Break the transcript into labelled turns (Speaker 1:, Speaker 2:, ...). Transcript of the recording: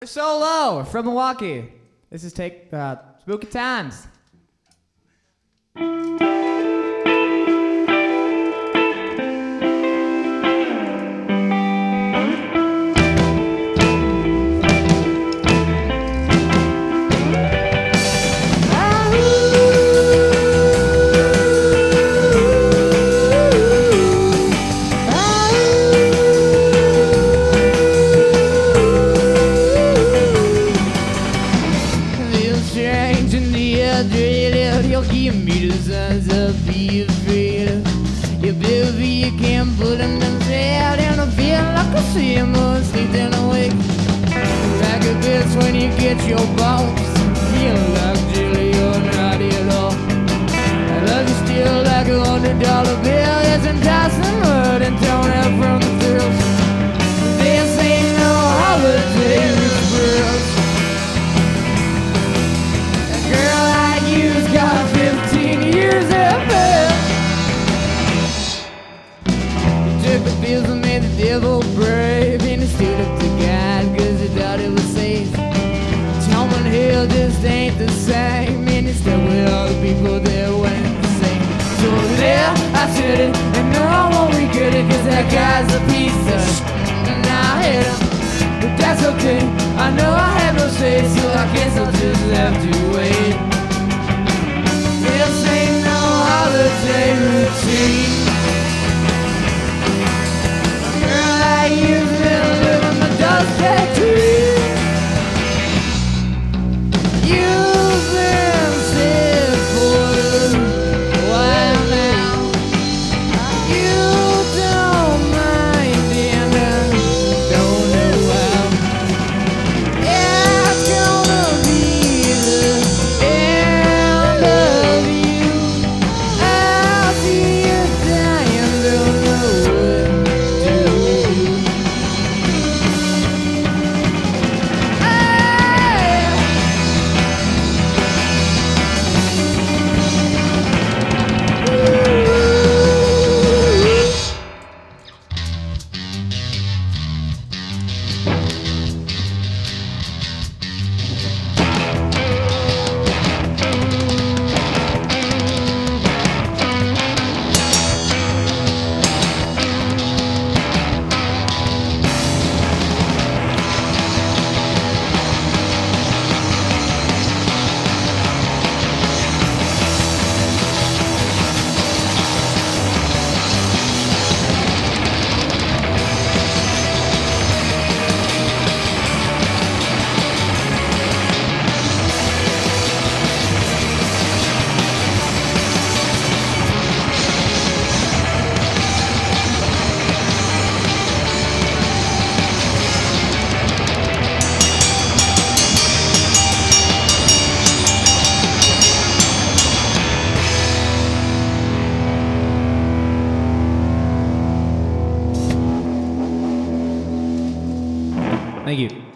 Speaker 1: Solo from Milwaukee. This is Spooky Times.
Speaker 2: You'll give me the signs of be afraid. You baby, you can't put them down. And I feel like I see him sleeping awake. Like a bitch when you get your bones. Feel like jelly or not at all. I love you still like $100 bill. It's enticing mud and torn out from the thrills. This ain't no holiday, it's girls. A girl like you's got 15 years of hell. You took the pills and made the devil brave. And he stood up to God cause he thought it was safe. Tom and Hill just ain't the same. And he stuck with all the people that went the same. So there I said it, and no I won't regret it. Cause that guy's a piece of shit, and I hate him. But that's okay, I know I have no say. So I guess I'll just have to wait. This ain't no holiday routine. Girl, I used to live in the dust factory. You've been sick for a while now. You don't mind and I don't know how. It's gonna be the end of you. I'll see you dying, don't know what to do.
Speaker 1: Thank you.